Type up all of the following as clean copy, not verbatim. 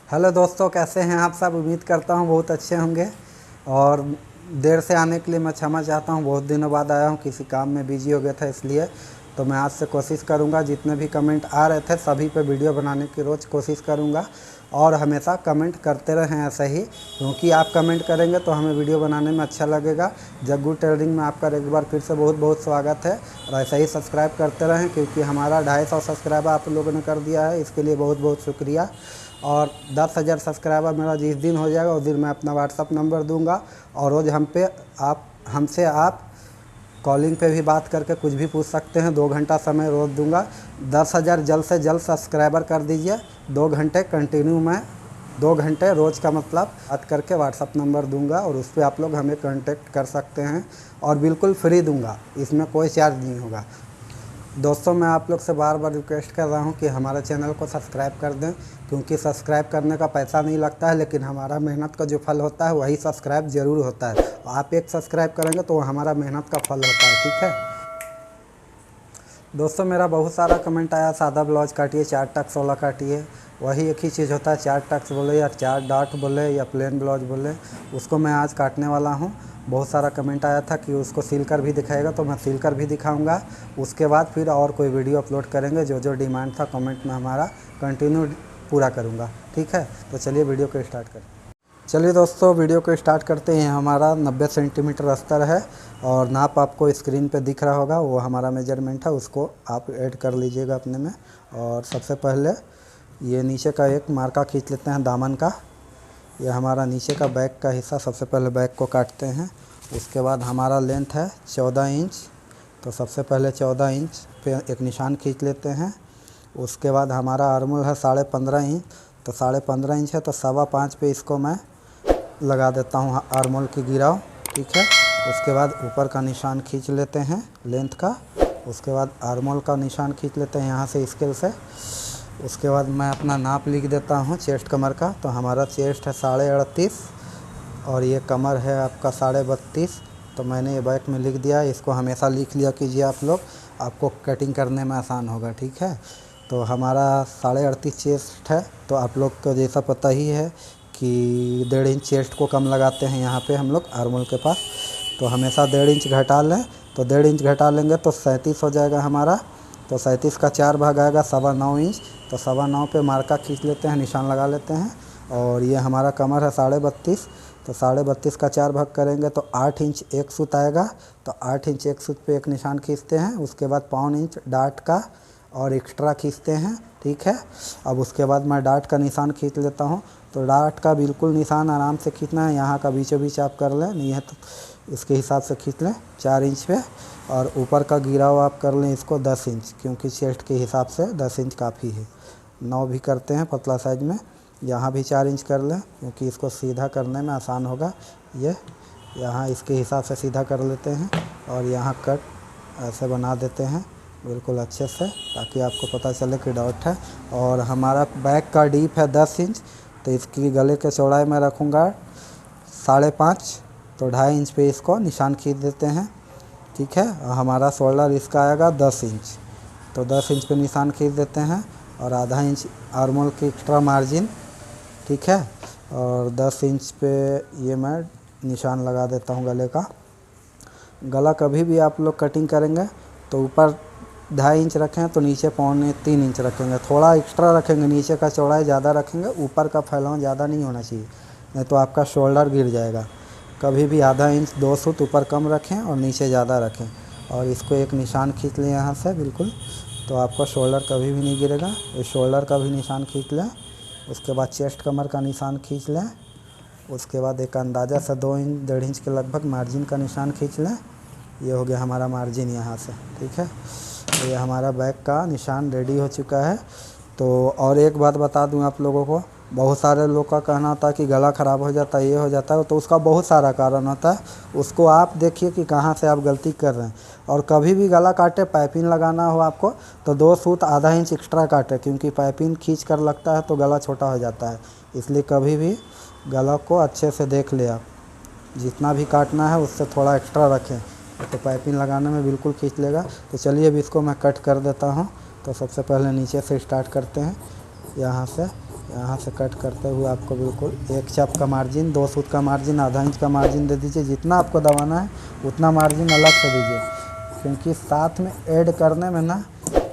Hello दोस्तों, कैसे हैं आप सब। उम्मीद करता हूं बहुत अच्छे होंगे। और देर से आने के लिए मैं क्षमा चाहता हूं। बहुत दिनों बाद आया हूं, किसी काम में बिजी हो गया था इसलिए। तो मैं आज से कोशिश करूंगा जितने भी कमेंट आ रहे थे सभी पे वीडियो बनाने की रोज़ कोशिश करूंगा। और हमेशा कमेंट करते रहें ऐसे ही, क्योंकि आप कमेंट करेंगे तो हमें वीडियो बनाने में अच्छा लगेगा। जग्गू टेलरिंग में आपका एक बार फिर से बहुत बहुत स्वागत है। और ऐसे ही सब्सक्राइब करते रहें, क्योंकि हमारा 250 सब्सक्राइबर आप लोगों ने कर दिया है, इसके लिए बहुत बहुत शुक्रिया। और 10,000 सब्सक्राइबर मेरा जिस दिन हो जाएगा उस दिन मैं अपना व्हाट्सअप नंबर दूंगा। और रोज़ हमसे आप कॉलिंग पे भी बात करके कुछ भी पूछ सकते हैं। 2 घंटा समय रोज़ दूंगा। 10,000 जल्द से जल्द सब्सक्राइबर कर दीजिए। 2 घंटे कंटिन्यू मैं 2 घंटे रोज़ का मतलब बात करके व्हाट्सअप नंबर दूंगा, और उस पर आप लोग हमें कांटेक्ट कर सकते हैं। और बिल्कुल फ्री दूंगा, इसमें कोई चार्ज नहीं होगा। दोस्तों, मैं आप लोग से बार बार रिक्वेस्ट कर रहा हूं कि हमारे चैनल को सब्सक्राइब कर दें, क्योंकि सब्सक्राइब करने का पैसा नहीं लगता है, लेकिन हमारा मेहनत का जो फल होता है वही सब्सक्राइब ज़रूर होता है। आप एक सब्सक्राइब करेंगे तो हमारा मेहनत का फल होता है। ठीक है दोस्तों, मेरा बहुत सारा कमेंट आया, सादा ब्लाउज काटिए, 4 टक्स वाला काटिए। वही एक ही चीज़ होता है, 4 टक्स बोले या 4 डॉट बोले या प्लेन ब्लाउज बोले, उसको मैं आज काटने वाला हूँ। बहुत सारा कमेंट आया था कि उसको सिल कर भी दिखाएगा, तो मैं सिल कर भी दिखाऊंगा। उसके बाद फिर और कोई वीडियो अपलोड करेंगे। जो जो डिमांड था कमेंट में हमारा कंटिन्यू पूरा करूँगा। ठीक है, तो चलिए वीडियो को स्टार्ट करें। चलिए दोस्तों, वीडियो को स्टार्ट करते हैं। हमारा 90 सेंटीमीटर अस्तर है, और नाप आपको स्क्रीन पे दिख रहा होगा, वो हमारा मेजरमेंट है, उसको आप ऐड कर लीजिएगा अपने में। और सबसे पहले ये नीचे का एक मार्का खींच लेते हैं दामन का। ये हमारा नीचे का बैक का हिस्सा, सबसे पहले बैक को काटते हैं। उसके बाद हमारा लेंथ है 14 इंच, तो सबसे पहले 14 इंच पे एक निशान खींच लेते हैं। उसके बाद हमारा आर्मोल है 15.5 इंच, तो 15.5 इंच है, तो 5.25 पे इसको मैं लगा देता हूँ आर्मोल की गिराव। ठीक है, उसके बाद ऊपर का निशान खींच लेते हैं लेंथ का। उसके बाद आर्मोल का निशान खींच लेते हैं यहाँ से स्केल से। उसके बाद मैं अपना नाप लिख देता हूँ चेस्ट कमर का। तो हमारा चेस्ट है 38.5 और ये कमर है आपका 32.5। तो मैंने ये बैक में लिख दिया। इसको हमेशा लिख लिया कीजिए आप लोग, आपको कटिंग करने में आसान होगा। ठीक है, तो हमारा 38.5 चेस्ट है। तो आप लोग को जैसा पता ही है कि 1.5 इंच चेस्ट को कम लगाते हैं यहाँ पे हम लोग आर्मोल के पास। तो हमेशा 1.5 इंच घटा लें। तो 1.5 इंच घटा लेंगे तो 37 हो जाएगा हमारा। तो 37 का 4 भाग आएगा 9.25 इंच। तो 9.25 पे मार्का खींच लेते हैं, निशान लगा लेते हैं। और ये हमारा कमर है 32.5, तो 32.5 का 4 भाग करेंगे तो 8 इंच एक सूत आएगा। तो 8 इंच एक सूत पे एक निशान खींचते हैं। उसके बाद 1.25 इंच डाट का और एक्स्ट्रा खींचते हैं। ठीक है, अब उसके बाद मैं डाट का निशान खींच लेता हूँ। तो डाट का बिल्कुल निशान आराम से खींचना है, यहाँ का बीचों बीच आप कर लें, नहीं है तो इसके हिसाब से खींच लें 4 इंच पे। और ऊपर का गिराव आप कर लें इसको 10 इंच, क्योंकि चेस्ट के हिसाब से 10 इंच काफ़ी है। 9 भी करते हैं पतला साइज में, यहाँ भी 4 इंच कर लें, क्योंकि इसको सीधा करने में आसान होगा। ये यहाँ इसके हिसाब से सीधा कर लेते हैं, और यहाँ कट ऐसे बना देते हैं बिल्कुल अच्छे से, ताकि आपको पता चले कि डॉट है। और हमारा बैक का डीप है 10 इंच, तो इसकी गले के चौड़ाई मैं रखूँगा 5.5। तो 2.5 इंच पे इसको निशान खींच देते हैं। ठीक है, हमारा शोल्डर इसका आएगा 10 इंच, तो 10 इंच पे निशान खींच देते हैं। और आधा इंच आर्मोल की एक्स्ट्रा मार्जिन। ठीक है, और 10 इंच पे ये मैं निशान लगा देता हूँ गले का। गला कभी भी आप लोग कटिंग करेंगे तो ऊपर 2.5 इंच रखें, तो नीचे 2.25-3 इंच रखेंगे। थोड़ा एक्स्ट्रा रखेंगे, नीचे का चौड़ाई ज़्यादा रखेंगे, ऊपर का फैलाव ज़्यादा नहीं होना चाहिए, नहीं तो आपका शोल्डर गिर जाएगा। कभी भी आधा इंच 2 सूत ऊपर कम रखें और नीचे ज़्यादा रखें। और इसको एक निशान खींच लें यहाँ से बिल्कुल, तो आपका शोल्डर कभी भी नहीं गिरेगा। इस शोल्डर का भी निशान खींच लें। उसके बाद चेस्ट कमर का निशान खींच लें। उसके बाद एक अंदाज़ा से 2 इंच 1.5 इंच के लगभग मार्जिन का निशान खींच लें। ये हो गया हमारा मार्जिन यहाँ से। ठीक है, तो ये हमारा बैक का निशान रेडी हो चुका है। तो और एक बात बता दूं आप लोगों को, बहुत सारे लोग का कहना होता है कि गला ख़राब हो जाता है, ये हो जाता है, तो उसका बहुत सारा कारण होता है। उसको आप देखिए कि कहाँ से आप गलती कर रहे हैं। और कभी भी गला काटे, पाइपिंग लगाना हो आपको, तो 2 सूत आधा इंच एक्स्ट्रा काटे, क्योंकि पाइपिंग खींच कर लगता है तो गला छोटा हो जाता है। इसलिए कभी भी गला को अच्छे से देख ले आप, जितना भी काटना है उससे थोड़ा एक्स्ट्रा रखें, तो पाइपिंग लगाने में बिल्कुल खींच लेगा। तो चलिए अब इसको मैं कट कर देता हूँ। तो सबसे पहले नीचे से स्टार्ट करते हैं, यहाँ से यहाँ से कट करते हुए आपको बिल्कुल 1 चप का मार्जिन, 2 सूत का मार्जिन, आधा इंच का मार्जिन दे दीजिए। जितना आपको दबाना है उतना मार्जिन अलग से दीजिए, क्योंकि साथ में ऐड करने में ना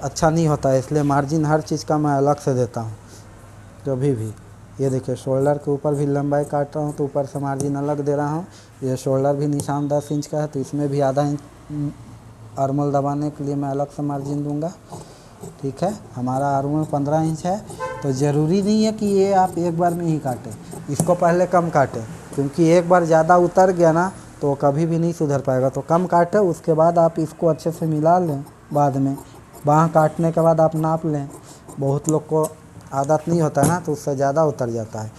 अच्छा नहीं होता है, इसलिए मार्जिन हर चीज़ का मैं अलग से देता हूँ कभी भी। ये देखिए शोल्डर के ऊपर भी लंबाई काट रहा हूँ तो ऊपर से मार्जिन अलग दे रहा हूँ। ये शोल्डर भी निशान 10 इंच का है तो इसमें भी आधा इंच आर्मोल दबाने के लिए मैं अलग से मार्जिन दूंगा। ठीक है, हमारा आर्मोल 15 इंच है तो ज़रूरी नहीं है कि ये आप एक बार में ही काटें, इसको पहले कम काटें, क्योंकि एक बार ज़्यादा उतर गया ना तो कभी भी नहीं सुधर पाएगा। तो कम काटें, उसके बाद आप इसको अच्छे से मिला लें। बाद में बाँह काटने के बाद आप नाप लें। बहुत लोग को आदत नहीं होता है ना तो उससे ज़्यादा उतर जाता है।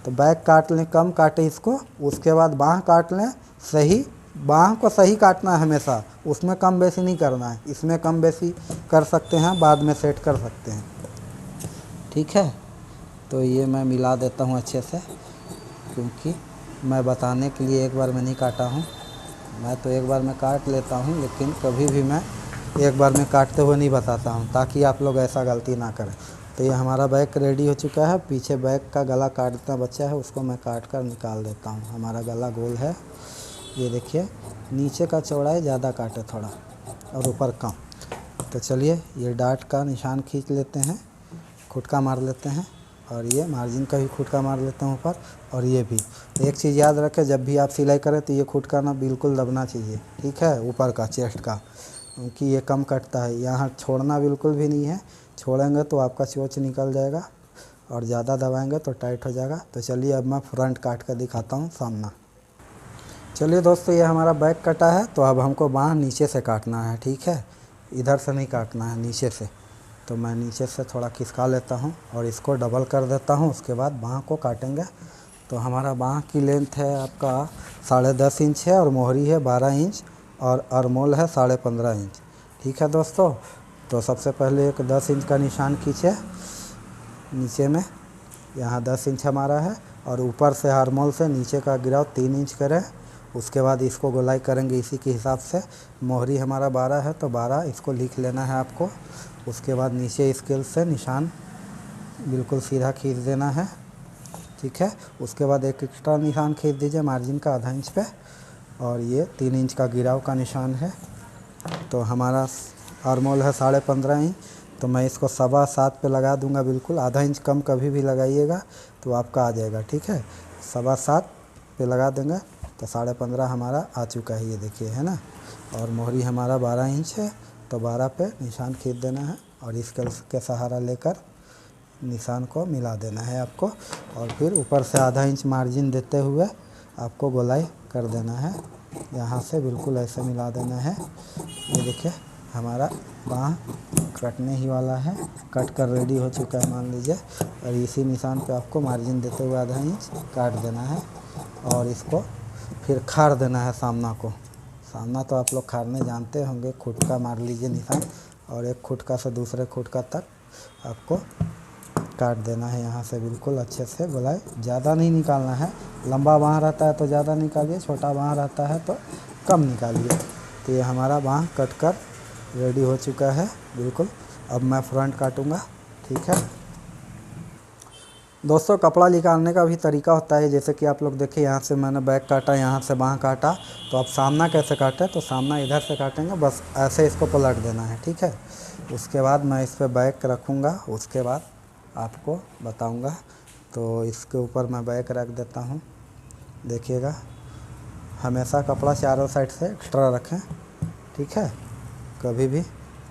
तो बैक काट लें, कम काटें इसको, उसके बाद बाँह काट लें सही। बाँह को सही काटना है हमेशा, उसमें कम बेसी नहीं करना है। इसमें कम बेसी कर सकते हैं, बाद में सेट कर सकते हैं। ठीक है, तो ये मैं मिला देता हूँ अच्छे से, क्योंकि मैं बताने के लिए एक बार में नहीं काटा हूँ। मैं तो एक बार में काट लेता हूँ, लेकिन कभी भी मैं एक बार में काटते हुए नहीं बताता हूँ, ताकि आप लोग ऐसा गलती ना करें। तो ये हमारा बैक रेडी हो चुका है। पीछे बैक का गला काटना बचा है, उसको मैं काट कर निकाल देता हूँ। हमारा गला गोल है, ये देखिए। नीचे का चौड़ाई ज़्यादा काटे थोड़ा और ऊपर कम। तो चलिए ये डाट का निशान खींच लेते हैं, खुटका मार लेते हैं, और ये मार्जिन का भी खुटका मार लेते हैं ऊपर। और ये भी एक चीज़ याद रखें, जब भी आप सिलाई करें तो ये खुटका ना बिल्कुल दबना चाहिए। ठीक है, ऊपर का चेस्ट का, क्योंकि ये कम कटता है। यहाँ छोड़ना बिल्कुल भी नहीं है, छोड़ेंगे तो आपका चोंच निकल जाएगा और ज़्यादा दबाएंगे तो टाइट हो जाएगा। तो चलिए अब मैं फ्रंट काट कर दिखाता हूँ सामना। चलिए दोस्तों, ये हमारा बैक कटा है, तो अब हमको बाँह नीचे से काटना है। ठीक है, इधर से नहीं काटना है, नीचे से। तो मैं नीचे से थोड़ा खिसका लेता हूँ और इसको डबल कर देता हूँ, उसके बाद बाँह को काटेंगे। तो हमारा बाँह की लेंथ है आपका 10.5 इंच है, और मोहरी है 12 इंच, और आर्मोल है 15.5 इंच। ठीक है दोस्तों, तो सबसे पहले एक 10 इंच का निशान खींचे नीचे में, यहाँ 10 इंच हमारा है, और ऊपर से आर्मोल से नीचे का गिराव 3 इंच करें। उसके बाद इसको गोलाई करेंगे इसी के हिसाब से। मोहरी हमारा 12 है तो 12 इसको लिख लेना है आपको। उसके बाद नीचे स्केल से निशान बिल्कुल सीधा खींच देना है। ठीक है, उसके बाद एक एक्स्ट्रा निशान खींच दीजिए मार्जिन का आधा इंच पे, और ये 3 इंच का गिराव का निशान है। तो हमारा आर्मोल है 15.5 इंच, तो मैं इसको 7.25 पे लगा दूंगा बिल्कुल। आधा इंच कम कभी भी लगाइएगा तो आपका आ जाएगा। ठीक है, 7.25 पे लगा देंगे तो 15.5 हमारा आ चुका है, ये देखिए, है ना। और मोहरी हमारा 12 इंच है तो 12 पे निशान खींच देना है, और स्केल के सहारा लेकर निशान को मिला देना है आपको। और फिर ऊपर से आधा इंच मार्जिन देते हुए आपको गोलाई कर देना है, यहाँ से बिल्कुल ऐसे मिला देना है। ये देखिए हमारा बाँह कटने ही वाला है, कट कर रेडी हो चुका है मान लीजिए। और इसी निशान पे आपको मार्जिन देते हुए आधा इंच काट देना है, और इसको फिर खार देना है सामना को। सामना तो आप लोग खारने जानते होंगे, खुटका मार लीजिए निशान, और एक खुटका से दूसरे खुटका तक आपको काट देना है यहाँ से बिल्कुल अच्छे से गोलाई। ज़्यादा नहीं निकालना है, लंबा बाँह रहता है तो ज़्यादा निकालिए, छोटा बाँह रहता है तो कम निकालिए। तो ये हमारा बाँह कट कर रेडी हो चुका है बिल्कुल। अब मैं फ्रंट काटूँगा। ठीक है दोस्तों, कपड़ा निकालने का भी तरीका होता है, जैसे कि आप लोग देखिए, यहाँ से मैंने बैक काटा, यहाँ से बाँह काटा। तो आप सामना कैसे काटें, तो सामना इधर से काटेंगे, बस ऐसे इसको पलट देना है। ठीक है, उसके बाद मैं इस पर बैक रखूँगा, उसके बाद आपको बताऊँगा। तो इसके ऊपर मैं बैक रख देता हूँ। देखिएगा, हमेशा कपड़ा चारों साइड से एक्स्ट्रा रखें। ठीक है, कभी भी।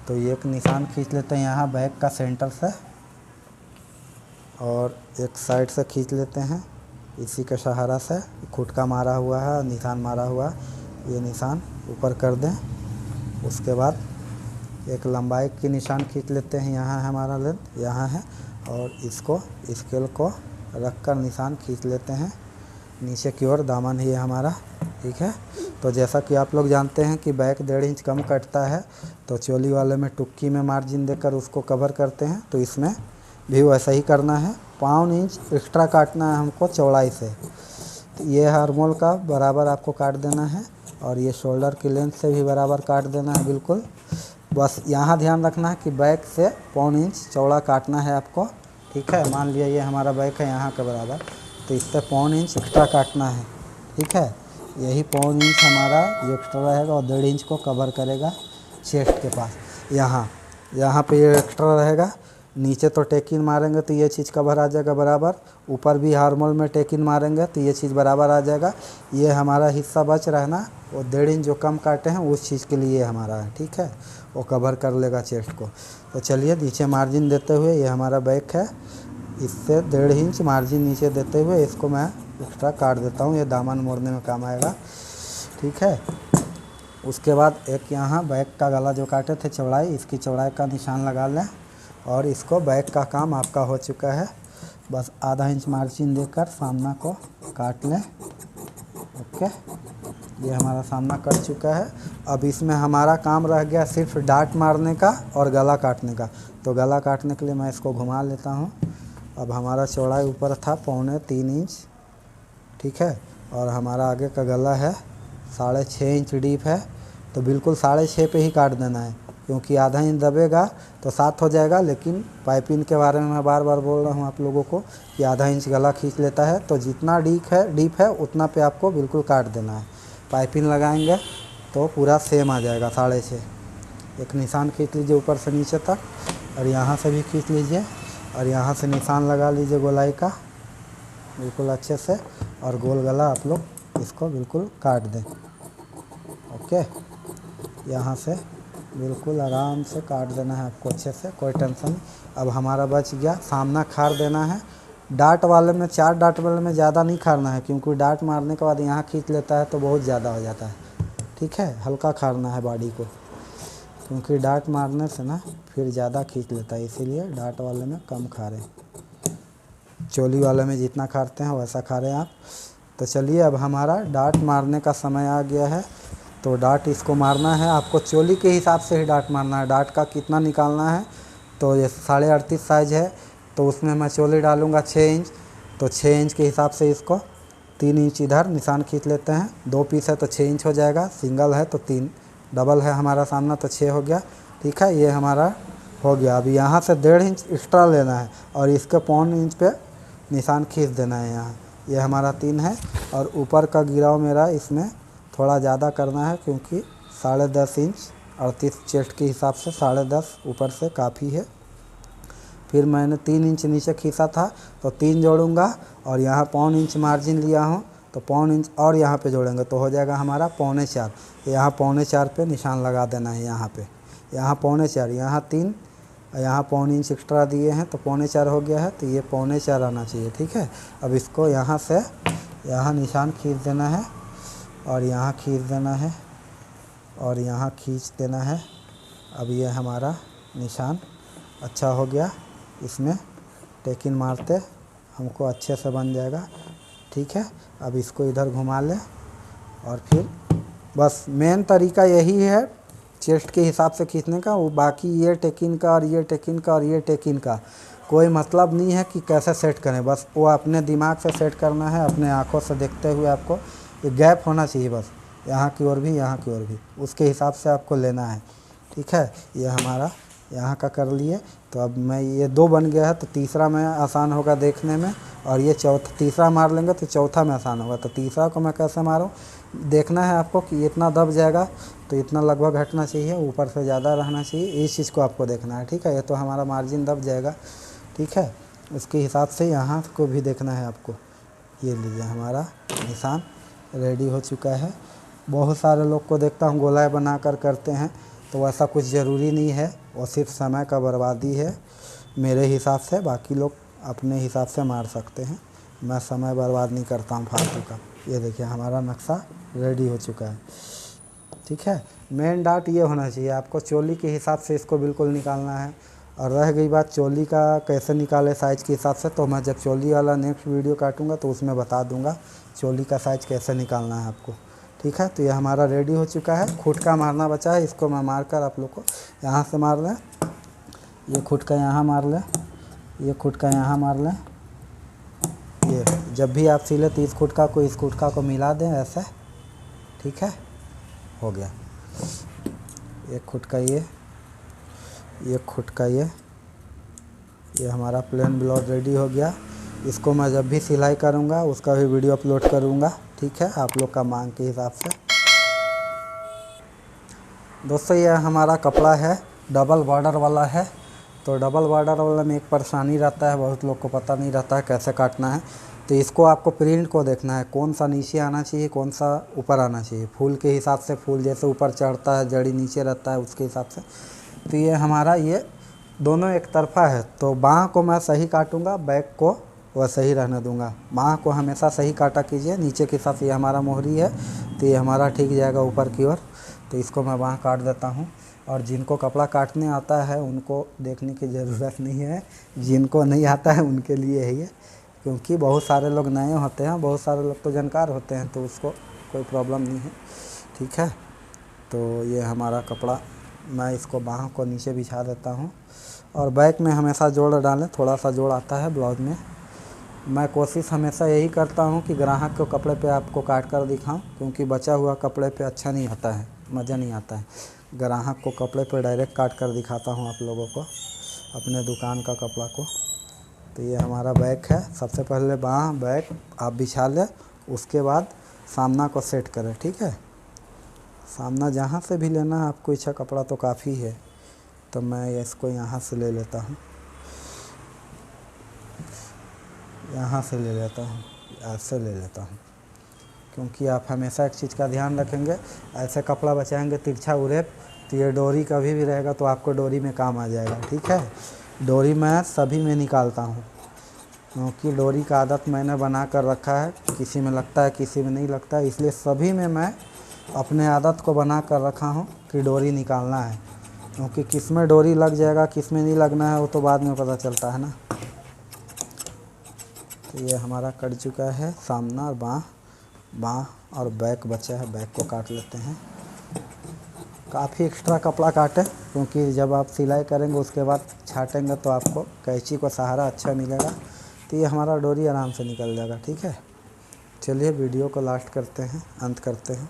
तो ये एक निशान खींच लेते हैं यहाँ बैक का सेंटर से, और एक साइड से खींच लेते हैं इसी के सहारा से। खुटका मारा हुआ है, निशान मारा हुआ, ये निशान ऊपर कर दें। उसके बाद एक लंबाई की निशान खींच लेते हैं, यहाँ है हमारा लेंथ, यहाँ है, और इसको स्केल को रख कर निशान खींच लेते हैं नीचे की ओर। दामन ही है हमारा। ठीक है, तो जैसा कि आप लोग जानते हैं कि बैक 1.5 इंच कम कटता है, तो चोली वाले में टुक्की में मार्जिन देकर उसको कवर करते हैं, तो इसमें भी वैसा ही करना है। 1.25 इंच एक्स्ट्रा काटना है हमको चौड़ाई से। तो ये आर्मोल का बराबर आपको काट देना है, और ये शोल्डर की लेंथ से भी बराबर काट देना है बिल्कुल। बस यहाँ ध्यान रखना है कि बैक से 1.25 इंच चौड़ा काटना है आपको। ठीक है। मान लिया ये हमारा बैक है यहाँ के बराबर, तो इस पर 1.25 इंच एक्स्ट्रा काटना है, ठीक है। यही 1.25 इंच हमारा जो एक्स्ट्रा रहेगा और 1.5 इंच को कवर करेगा चेस्ट के पास। यहाँ पे ये एक्स्ट्रा रहेगा। नीचे तो टेकिन मारेंगे तो ये चीज़ कवर आ जाएगा बराबर, ऊपर भी हार्मोल में टेकिन मारेंगे तो ये चीज़ बराबर आ जाएगा। ये हमारा हिस्सा बच रहा है ना, वो 1.5 इंच जो कम काटे हैं उस चीज़ के लिए हमारा है, ठीक है। वो कवर कर लेगा चेस्ट को। तो चलिए नीचे मार्जिन देते हुए, ये हमारा बैक है, इससे 1.5 इंच मार्जिन नीचे देते हुए इसको मैं एक्स्ट्रा काट देता हूँ। ये दामन मोड़ने में काम आएगा, ठीक है। उसके बाद एक यहाँ बैक का गला जो काटे थे चौड़ाई, इसकी चौड़ाई का निशान लगा लें और इसको बैक का काम आपका हो चुका है। बस आधा इंच मार्जिन देकर सामना को काट लें, ओके। ये हमारा सामना कट चुका है। अब इसमें हमारा काम रह गया सिर्फ डाट मारने का और गला काटने का। तो गला काटने के लिए मैं इसको घुमा लेता हूँ। अब हमारा चौड़ाई ऊपर था 3.25 इंच, ठीक है, और हमारा आगे का गला है 6.5 इंच डीप है। तो बिल्कुल 6.5 पे ही काट देना है, क्योंकि आधा इंच दबेगा तो 7 हो जाएगा। लेकिन पाइपिंग के बारे में मैं बार बार बोल रहा हूँ आप लोगों को कि आधा इंच गला खींच लेता है, तो जितना डीप है उतना पे आपको बिल्कुल काट देना है। पाइपिंग लगाएंगे तो पूरा सेम आ जाएगा 6.5। एक निशान खींच लीजिए ऊपर से नीचे तक, और यहाँ से भी खींच लीजिए, और यहाँ से निशान लगा लीजिए गोलाई का बिल्कुल अच्छे से, और गोल गला आप लोग इसको बिल्कुल काट दें, ओके। यहाँ से बिल्कुल आराम से काट देना है आपको अच्छे से, कोई टेंशन नहीं। अब हमारा बच गया, सामना खार देना है। डाट वाले में 4 डाट वाले में ज़्यादा नहीं खारना है, क्योंकि डाट मारने के बाद यहाँ खींच लेता है तो बहुत ज़्यादा हो जाता है, ठीक है। हल्का खारना है बॉडी को, क्योंकि डाट मारने से ना फिर ज़्यादा खींच लेता है, इसीलिए डाट वाले में कम खारें। चोली वाले में जितना खारते हैं वैसा खारें आप। तो चलिए अब हमारा डाट मारने का समय आ गया है। तो डाट इसको मारना है आपको चोली के हिसाब से ही डाट मारना है। डाट का कितना निकालना है, तो ये 38.5 साइज़ है, तो उसमें मैं चोली डालूँगा 6 इंच। तो 6 इंच के हिसाब से इसको 3 इंच इधर निशान खींच लेते हैं। 2 पीस है तो 6 इंच हो जाएगा, सिंगल है तो 3, डबल है हमारा सामना तो 6 हो गया, ठीक है। ये हमारा हो गया। अभी यहाँ से 1.5 इंच एक्स्ट्रा लेना है और इसके 1.25 इंच पे निशान खींच देना है यहाँ। ये हमारा 3 है, और ऊपर का गिराव मेरा इसमें थोड़ा ज़्यादा करना है, क्योंकि 10.5 इंच 38 चेस्ट के हिसाब से 10.5 ऊपर से काफ़ी है। फिर मैंने 3 इंच नीचे खींचा था तो 3 जोड़ूंगा, और यहाँ 1.25 इंच मार्जिन लिया हूँ तो 1.25 इंच और यहाँ पे जोड़ेंगे तो हो जाएगा हमारा 3.25। यहाँ 3.25 पे निशान लगा देना है। यहाँ पे यहाँ 3.25, यहाँ 3, यहाँ 1.25 इंच एक्स्ट्रा दिए हैं तो 3.25 हो गया है। तो ये 3.25 आना चाहिए, ठीक है। अब इसको यहाँ से यहाँ निशान खींच देना है, और यहाँ खींच देना है, और यहाँ खींच देना है। अब ये हमारा निशान अच्छा हो गया। इसमें टेकिन मारते हमको अच्छे से बन जाएगा, ठीक है। अब इसको इधर घुमा लें, और फिर बस मेन तरीका यही है चेस्ट के हिसाब से खींचने का। वो बाकी ये टेकिन का और ये टेकिन का और ये टेकिन का कोई मतलब नहीं है कि कैसे सेट करें, बस वो अपने दिमाग से सेट करना है, अपने आँखों से देखते हुए आपको ये गैप होना चाहिए, बस यहाँ की ओर भी यहाँ की ओर भी, उसके हिसाब से आपको लेना है, ठीक है। ये हमारा यहाँ का कर लिए। तो अब मैं ये 2 बन गया है, तो तीसरा में आसान होगा देखने में, और ये तीसरा मार लेंगे तो चौथा में आसान होगा। तो तीसरा को मैं कैसे मारूं देखना है आपको कि इतना दब जाएगा तो इतना लगभग हटना चाहिए, ऊपर से ज़्यादा रहना चाहिए, इस चीज़ को आपको देखना है, ठीक है। ये तो हमारा मार्जिन दब जाएगा, ठीक है। उसके हिसाब से यहाँ को भी देखना है आपको। ये लीजिए हमारा निशान रेडी हो चुका है। बहुत सारे लोग को देखता हूँ गोलाई बनाकर करते हैं, तो वैसा कुछ ज़रूरी नहीं है, वो सिर्फ समय का बर्बादी है मेरे हिसाब से। बाकी लोग अपने हिसाब से मार सकते हैं, मैं समय बर्बाद नहीं करता हूँ फालतू का। ये देखिए हमारा नक्शा रेडी हो चुका है, ठीक है। मेन डाट ये होना चाहिए आपको, चोली के हिसाब से इसको बिल्कुल निकालना है। और रह गई बात चोली का कैसे निकाले साइज़ के हिसाब से, तो मैं जब चोली वाला नेक्स्ट वीडियो काटूंगा तो उसमें बता दूंगा चोली का साइज़ कैसे निकालना है आपको, ठीक है। तो ये हमारा रेडी हो चुका है। खुटका मारना बचा है, इसको मैं मारकर आप लोग को यहाँ से मार लें। ये खुटका यहाँ मार लें, ये खुटका यहाँ मार लें। ये जब भी आप सिले तो इस खुटका को मिला दें ऐसे, ठीक है। हो गया एक खुटका, ये खुटका, ये ये हमारा प्लेन ब्लाउज रेडी हो गया। इसको मैं जब भी सिलाई करूँगा उसका भी वीडियो अपलोड करूँगा, ठीक है, आप लोग का मांग के हिसाब से। दोस्तों ये हमारा कपड़ा है, डबल बॉर्डर वाला है। तो डबल बॉर्डर वाला में एक परेशानी रहता है, बहुत लोग को पता नहीं रहता है कैसे काटना है। तो इसको आपको प्रिंट को देखना है, कौन सा नीचे आना चाहिए, कौन सा ऊपर आना चाहिए। फूल के हिसाब से, फूल जैसे ऊपर चढ़ता है, जड़ी नीचे रहता है, उसके हिसाब से। तो ये हमारा ये दोनों एक तरफा है। तो बाँह को मैं सही काटूँगा, बैक को वह सही रहने दूंगा। बाँह को हमेशा सही काटा कीजिए। नीचे के साथ ये हमारा मोहरी है, तो ये हमारा ठीक जाएगा ऊपर की ओर। तो इसको मैं बाँह काट देता हूँ। और जिनको कपड़ा काटने आता है उनको देखने की ज़रूरत नहीं है, जिनको नहीं आता है उनके लिए है ये, क्योंकि बहुत सारे लोग नए होते हैं, बहुत सारे लोग तो जानकार होते हैं, तो उसको कोई प्रॉब्लम नहीं है, ठीक है। तो ये हमारा कपड़ा, मैं इसको बाँह को नीचे बिछा देता हूँ। और बैक में हमेशा जोड़ डालें, थोड़ा सा जोड़ आता है ब्लाउज में। मैं कोशिश हमेशा यही करता हूँ कि ग्राहक को कपड़े पे आपको काट कर दिखाऊं, क्योंकि बचा हुआ कपड़े पे अच्छा नहीं आता है, मज़ा नहीं आता है। ग्राहक को कपड़े पे डायरेक्ट काट कर दिखाता हूँ आप लोगों को, अपने दुकान का कपड़ा को। तो ये हमारा बैक है। सबसे पहले बाँह बैक आप बिछा लें, उसके बाद सामना को सेट करें, ठीक है। सामना जहाँ से भी लेना है आपको, इच्छा कपड़ा तो काफ़ी है, तो मैं इसको यहाँ से ले लेता हूँ, यहाँ से ले लेता हूँ, ऐसे ले लेता हूँ। क्योंकि आप हमेशा एक चीज़ का ध्यान रखेंगे, ऐसे कपड़ा बचाएंगे तिरछा उड़े, तो ये डोरी कभी भी रहेगा तो आपको डोरी में काम आ जाएगा, ठीक है। डोरी मैं सभी में निकालता हूँ, क्योंकि डोरी का आदत मैंने बना कर रखा है। किसी में लगता है, किसी में नहीं लगता है, इसलिए सभी में मैं अपने आदत को बना कर रखा हूँ कि डोरी निकालना है। क्योंकि किस में डोरी लग जाएगा, किस में नहीं लगना है, वो तो बाद में पता चलता है ना। तो ये हमारा कट चुका है सामना और बाँह और बैक बचा है, बैक को काट लेते हैं। काफ़ी एक्स्ट्रा कपड़ा काटें, क्योंकि जब आप सिलाई करेंगे उसके बाद छाटेंगे तो आपको कैंची को सहारा अच्छा मिलेगा। तो ये हमारा डोरी आराम से निकल जाएगा, ठीक है। चलिए वीडियो को लास्ट करते हैं, अंत करते हैं।